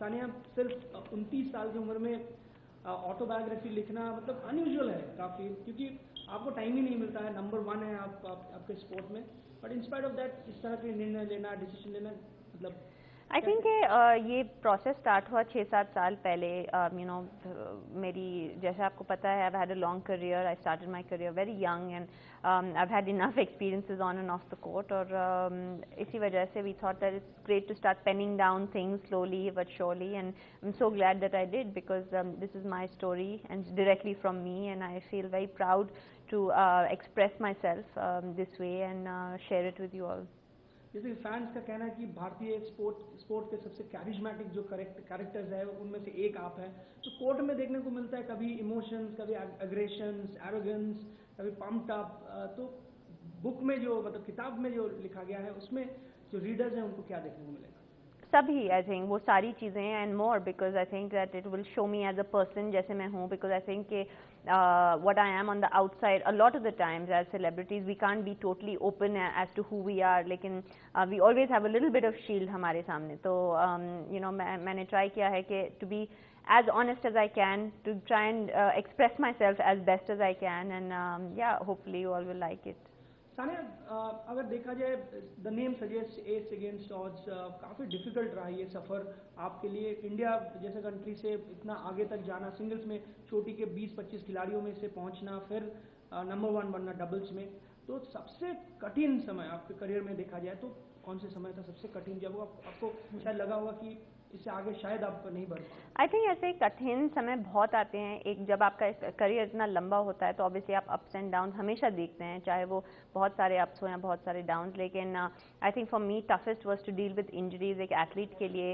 सानिया, सिर्फ 29 साल की उम्र में ऑटोबायोग्राफी लिखना मतलब अनयूजुअल है काफ़ी, क्योंकि आपको टाइम ही नहीं मिलता है, नंबर 1 है आपके स्पोर्ट में, बट इंस्पाइट ऑफ दैट इस तरह के निर्णय लेना, डिसीजन लेना, मतलब आई थिंक ये प्रोसेस स्टार्ट हुआ 6-7 साल पहले। मेरी, जैसे आपको पता है, I had a long career, I started my career very young and I had enough experiences on and off the court, और इसी वजह से we thought that it's great to start penning down things slowly but surely, and I am so glad that I did, because this is my story and directly from me, and I feel very proud to express myself this way and share it with you all. जैसे fans का कहना है कि भारतीय sport के सबसे charismatic जो characters है उनमें से एक आप हैं, तो कोर्ट में देखने को मिलता है कभी इमोशंस, कभी एग्रेशंस, एरोगेंस, कभी पम्प्ड अप, तो बुक में जो मतलब किताब में जो लिखा गया है उसमें जो रीडर्स हैं उनको क्या देखने को मिलेगा? सभी, आई थिंक वो सारी चीज़ें and more, because I think that it will show me as a person जैसे मैं हूँ, बिकॉज आई थिंक कि what I am on the outside, a lot of the times as celebrities we can't be totally open as to who we are, लेकिन we always have a little bit of shield हमारे सामने, तो you know मैंने try किया है कि to be as honest as I can, to try and express myself as best as I can, and yeah, hopefully you all will like it. Sania, अगर देखा जाए the name suggests against odds, काफ़ी difficult रहा ये सफ़र आपके लिए, India जैसे country से इतना आगे तक जाना, सिंगल्स में चोटी के 20-25 खिलाड़ियों में से पहुंचना, फिर नंबर 1 बनना डबल्स में, तो सबसे कठिन समय आपके करियर में देखा जाए तो कौन से समय था सबसे कठिन, जब वो आपको शायद लगा होगा कि इससे आगे शायद आप नहीं बढ़ पाए? आई थिंक ऐसे कठिन समय बहुत आते हैं, एक जब आपका करियर इतना लंबा होता है तो ऑब्वियसली आप अप्स एंड डाउन हमेशा देखते हैं, चाहे वो बहुत सारे अप्स हो या बहुत सारे डाउन, लेकिन I think for me toughest was to deal with injuries. एक एथलीट के लिए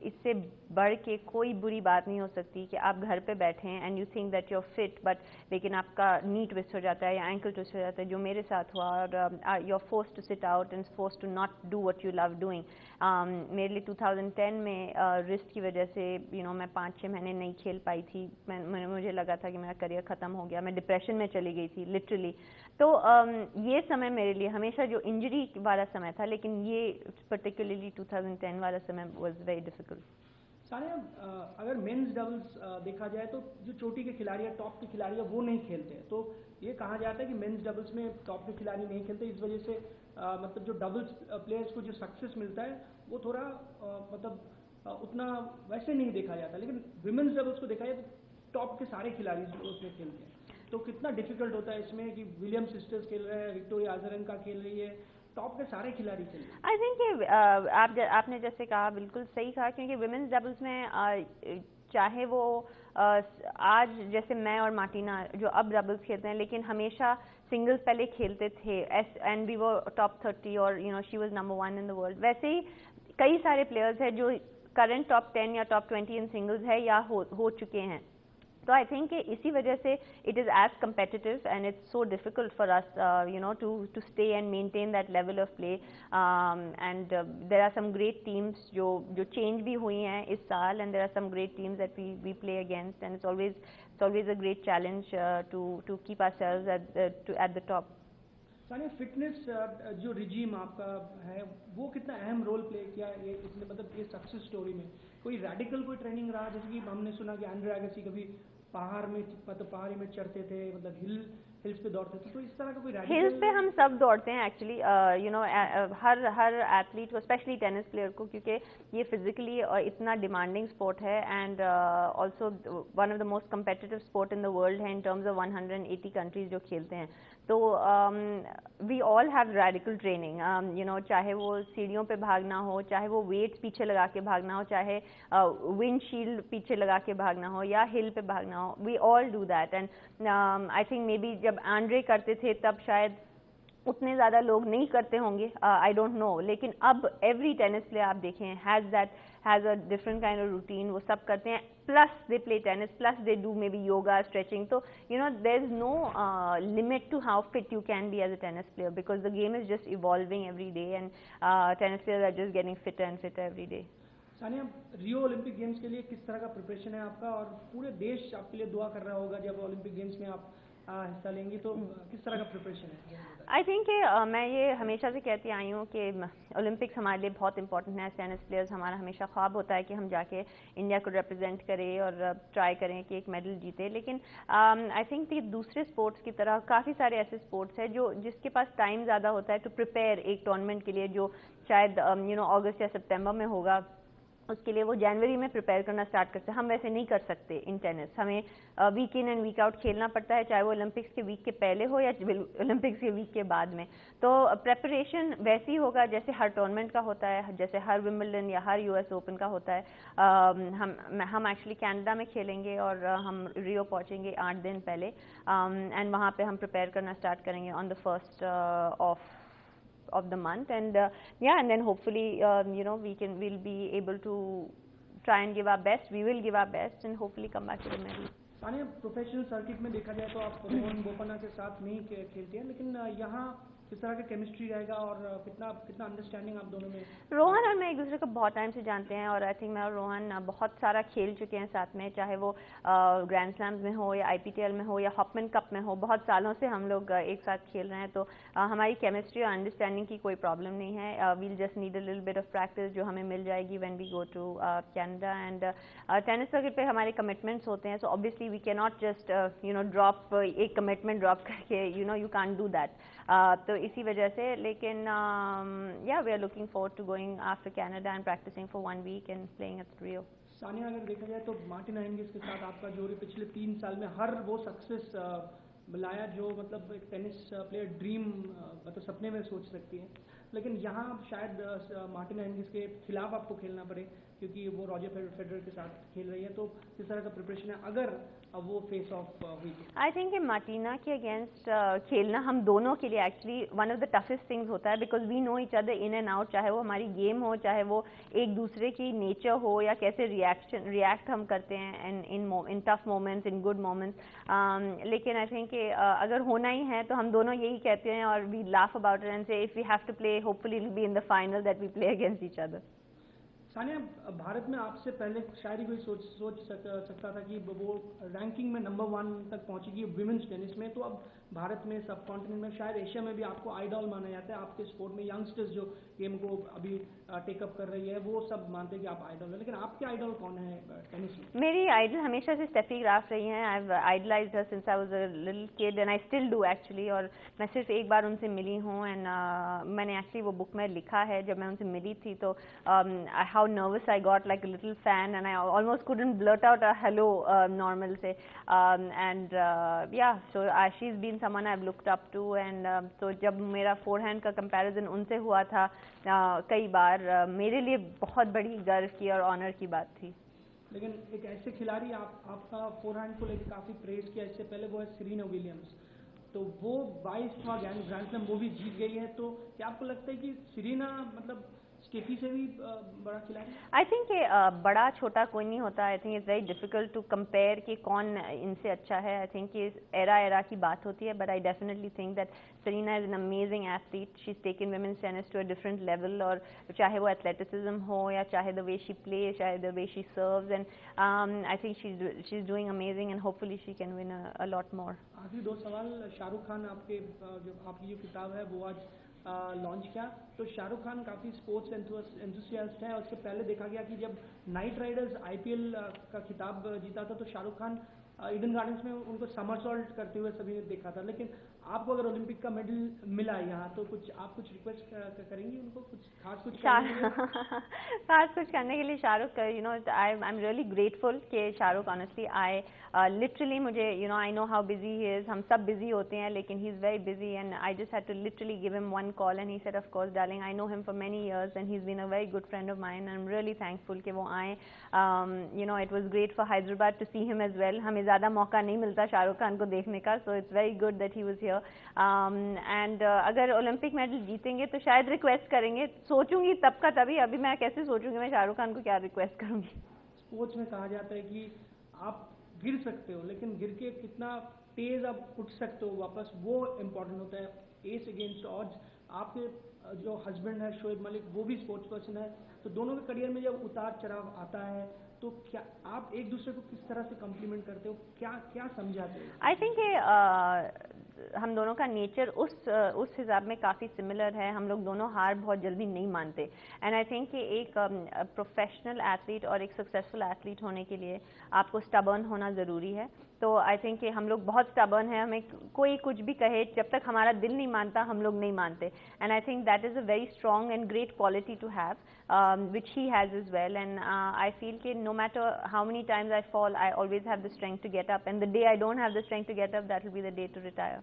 इससे बढ़ के कोई बुरी बात नहीं हो सकती कि आप घर पे बैठे हैं and you think that you are fit, but लेकिन आपका नी ट्विस्ट हो जाता है या एंकल ट्विस्ट हो जाता है, जो मेरे साथ हुआ, और you are forced to sit out and forced to not do what you love doing. मेरे लिए 2010 में रिस्ट की वजह से मैं 5-6 महीने नहीं खेल पाई थी, मुझे लगा था कि मेरा करियर ख़त्म हो गया, मैं डिप्रेशन में चली गई थी लिटरली। तो ये समय मेरे लिए हमेशा जो इंजरी वाला समय था, लेकिन ये पर्टिकुलरली 2010 वाला समय वाज वेरी डिफिकल्ट। सानिया, अगर मेंस डबल्स देखा जाए तो जो चोटी के खिलाड़ी है, टॉप के खिलाड़ी है, वो नहीं खेलते हैं, तो ये कहा जाता है कि मेंस डबल्स में टॉप के खिलाड़ी नहीं खेलते, इस वजह से मतलब जो डबल्स प्लेयर्स को जो सक्सेस मिलता है वो थोड़ा मतलब उतना वैसे नहीं देखा जाता, लेकिन विमेंस डबल्स को देखा जाए तो टॉप के सारे खिलाड़ी उसमें खेलते हैं, तो कितना डिफिकल्ट होता है इसमें कि विलियम सिस्टर्स खेल रहे हैं, विक्टोरिया अज़रेंका खेल रही है, टॉप के सारे खिलाड़ी खेल रहे हैं। आई थिंक आपने जैसे कहा बिल्कुल सही कहा, क्योंकि विमेंस डबल्स में चाहे वो आज जैसे मैं और मार्टिना जो अब डबल्स खेलते हैं, लेकिन हमेशा सिंगल्स पहले खेलते थे एंड वी वर टॉप 30 और she was number 1 in the world. वैसे ही कई सारे प्लेयर्स हैं जो करंट टॉप 10 या टॉप 20 इन सिंगल्स है या हो चुके हैं, तो आई थिंक इसी वजह से it is as competitive and it's so difficult for us to stay and maintain that level of play, and there are some great teams जो चेंज भी हुई हैं इस साल, and there are some great teams that we play against, and it's always a great challenge to keep ourselves at the top. Sania, fitness जो regime आपका है वो कितना अहम रोल प्ले किया ये इसने, मतलब ये सक्सेस स्टोरी में कोई रेडिकल कोई ट्रेनिंग रहा, जैसे कि हमने सुना कि एंड्रे अगासी कभी पहाड़ में मतलब पहाड़ी में चढ़ते थे, मतलब हिल्स पे दौड़ते थे, तो इस तरह का कोई रेडिकल? हिल्स पे हम सब दौड़ते हैं एक्चुअली, हर एथलीट को, स्पेशली टेनिस प्लेयर को, क्योंकि ये फिजिकली इतना डिमांडिंग स्पोर्ट है, and also one of the most competitive sport in the world है इन टर्म्स ऑफ 180 कंट्रीज जो खेलते हैं, तो we all have radical training, चाहे वो सीढ़ियों पे भागना हो, चाहे वो वेट्स पीछे लगा के भागना हो, चाहे विंडशील्ड पीछे लगा के भागना हो या हिल पे भागना हो, we all do that, and I think maybe जब आंड्रे करते थे तब शायद उतने ज़्यादा लोग नहीं करते होंगे, आई डोंट नो, लेकिन अब एवरी टेनिस प्लेयर आप देखें has a different kind of routine, वो सब करते हैं, plus they play tennis, plus they do may be yoga, stretching, तो there is no limit to how fit you can be as a tennis player, because the game is just evolving every day, and tennis players are just getting fitter and fitter every day. Sania, Rio Olympic Games के लिए किस तरह का preparation है आपका, और पूरे देश आपके लिए दुआ कर रहा होगा जब ओलंपिक गेम्स में आप हिस्सा लेंगी, तो किस तरह का प्रिपरेशन है? आई थिंक मैं ये हमेशा से कहती आई हूँ कि ओलंपिक्स हमारे लिए बहुत इंपॉर्टेंट है। टेनिस प्लेयर्स हमारा हमेशा ख्वाब होता है कि हम जाके इंडिया को रिप्रेजेंट करें और ट्राई करें कि एक मेडल जीते, लेकिन आई थिंक कि दूसरे स्पोर्ट्स की तरह काफ़ी सारे ऐसे स्पोर्ट्स हैं जो जिसके पास टाइम ज़्यादा होता है टू प्रिपेयर एक टूर्नामेंट के लिए, जो शायद अगस्त या सितंबर में होगा, उसके लिए वो जनवरी में प्रिपेयर करना स्टार्ट करते हैं। हम वैसे नहीं कर सकते इन टेनिस, हमें week in and week out खेलना पड़ता है, चाहे वो ओलंपिक्स के वीक के पहले हो या ओलंपिक्स के वीक के बाद में। तो प्रेपरेशन वैसे ही होगा जैसे हर टूर्नामेंट का होता है, जैसे हर विंबलडन या हर यूएस ओपन का होता है। हम एक्चुअली कनाडा में खेलेंगे और हम रियो पहुंचेंगे 8 दिन पहले, एंड वहाँ पे हम प्रिपेयर करना स्टार्ट करेंगे on the 1st of the month, and yeah, and then hopefully we'll be able to try and give our best. We will give our best and hopefully come back to the medal. Sania, professional circuit में देखा जाए तो आप रोहन बोपन्ना के साथ नहीं खेलती हैं, लेकिन यहाँ किस तरह का केमिस्ट्री रहेगा और कितना अंडरस्टैंडिंग आप दोनों में? रोहन और मैं एक दूसरे को बहुत टाइम से जानते हैं और आई थिंक मैं और रोहन बहुत सारा खेल चुके हैं साथ में, चाहे वो ग्रैंड स्लैम्स में हो या IPTL में हो या हॉपमैन कप में हो। बहुत सालों से हम लोग एक साथ खेल रहे हैं, तो हमारी केमिस्ट्री और अंडरस्टैंडिंग की कोई प्रॉब्लम नहीं है। We'll just need a little bit of practice जो हमें मिल जाएगी when we go to Canada. And tennis circuit पे हमारे कमिटमेंट्स होते हैं, so obviously we can not just drop एक कमिटमेंट ड्रॉप करके, यू कांट डू दैट। तो इसी वजह से, लेकिन yeah, we are looking forward to going after Canada and practicing for 1 week and playing at Rio. Sania, अगर देखा जाए तो मार्टिना हिंगिस के साथ आपका जोड़ी पिछले 3 साल में हर वो सक्सेस लाया जो मतलब एक टेनिस प्लेयर ड्रीम मतलब सपने में सोच सकती है, लेकिन यहाँ शायद मार्टिना हिंगिस के खिलाफ आपको खेलना पड़े क्योंकि वो रॉजर फेडरर के साथ खेल रही है। तो किस तरह का प्रिपरेशन है अगर वो फेस ऑफ हुई? आई थिंक मार्टिना के अगेंस्ट खेलना हम दोनों के लिए actually one of the toughest things होता है, because we know each other in and out, चाहे वो हमारी गेम हो, चाहे वो एक दूसरे की नेचर हो या कैसे रिएक्ट हम करते हैं इन tough moments, in good moments. लेकिन आई थिंक अगर होना ही है तो हम दोनों यही कहते हैं और we laugh about it and say if we have to play hopefully it will be in the final that we play against each other. Sania, Bharat में आपसे पहले शायद ही कोई सोच सकता था कि वो रैंकिंग में नंबर 1 तक पहुंचेगी विमेंस टेनिस में। तो अब भारत में, सब कॉन्टिनेंट में, शायद एशिया में भी आपको आइडॉल माना जाता है। आपके स्पोर्ट में यंगस्टर्स जो गेम को अभी टेकअप कर रही है वो सब मानते हैं कि आप आइडॉल है, लेकिन आपके आइडॉल कौन है टेनिस में? मेरी आइडल हमेशा से स्टेफी ग्राफ रही हैं। I have idealised her since I was a little kid and I still do actually. और मैं सिर्फ एक बार उनसे मिली हूँ एंड मैंने एक्चुअली वो बुक में लिखा है, जब मैं उनसे मिली थी तो how nervous I got like a little fan and I almost couldn't blurt out a hello normal say, and yeah, so she's been someone I've looked up to, and so जब मेरा forehand का comparison उनसे हुआ था कई बार, मेरे लिए बहुत बड़ी गर्व की और ऑनर की बात थी। लेकिन एक ऐसे खिलाड़ी आपका फोरहैंड को लेकर काफी प्रेज किया, इससे पहले वो है सेरेना विलियम्स, तो वो 22वां ग्रैंड स्लैम वो भी जीत गई है। तो क्या आपको लगता है कि सेरेना मतलब स्टेफी से भी बड़ा खिलाड़ी? आई थिंक बड़ा छोटा कोई नहीं होता। I think it's very difficult to compare कि कौन इनसे अच्छा है। आई थिंक एरा की बात होती है, but I definitely think that Serena is an amazing athlete. She is taken women's tennis to a different level, और चाहे वो एथलेटिसिज्म हो या चाहे द वे शी प्ले, चाहे the way she serves, and I think she is doing amazing and hopefully she can win a lot more. आखिरी 2 सवाल। शाहरुख खान आपकी जो किताब है वो आज लॉन्च किया, तो शाहरुख खान काफ़ी स्पोर्ट्स एंथुसियास्ट है, और उससे पहले देखा गया कि जब नाइट राइडर्स IPL का खिताब जीता था तो शाहरुख खान ईडन गार्डन्स में उनको समरसॉल्ट करते हुए सभी ने देखा था। लेकिन आपको अगर ओलंपिक का मेडल मिला यहाँ तो आप कुछ रिक्वेस्ट करेंगी उनको, कुछ खास कुछ करने के लिए? Shahrukh, I am really grateful कि शाहरुख ऑनेस्टली लिटरली मुझे I know how busy he is, हम सब बिजी होते हैं लेकिन he is very busy, and I just had to literally give him 1 call and he said of course darling, I know him for many years and he is been a very good friend of mine, I am really thankful कि वो आए। It was great for Hyderabad to see him as well. हमें ज़्यादा मौका नहीं मिलता शाहरुख खान को देखने का, so it's very good that he was here. And अगर ओलंपिक मेडल जीतेंगे तो शायद रिक्वेस्ट करेंगे, सोचूंगी तब का तभी, अभी मैं कैसे सोचूंगी मैं शाहरुख खान को क्या रिक्वेस्ट करूंगी। स्पोर्ट्स में कहा जाता है कि आप गिर सकते हो लेकिन गिर के कितना तेज आप उठ सकते हो वापस, वो इम्पोर्टेंट होता है। S against odds. आपके जो हस्बैंड है शोएब मलिक, वो भी स्पोर्ट्स पर्सन है, तो दोनों के करियर में जब उतार चढ़ाव आता है तो क्या आप एक दूसरे को किस तरह से कॉम्प्लीमेंट करते हो, क्या क्या समझाते हो? आई थिंक हम दोनों का नेचर उस हिसाब में काफ़ी सिमिलर है. हम लोग दोनों हार बहुत जल्दी नहीं मानते. एंड आई थिंक कि एक प्रोफेशनल एथलीट और एक सक्सेसफुल एथलीट होने के लिए आपको स्टबर्न होना ज़रूरी है. तो आई थिंक कि हम लोग बहुत स्टबर्न हैं. हमें कोई कुछ भी कहे, जब तक हमारा दिल नहीं मानता हम लोग नहीं मानते. And I think that is a very strong and great quality to have, which he has as well. And I feel that no matter how many times I fall, I always have the strength to get up. And the day I don't have the strength to get up, that will be the day to retire.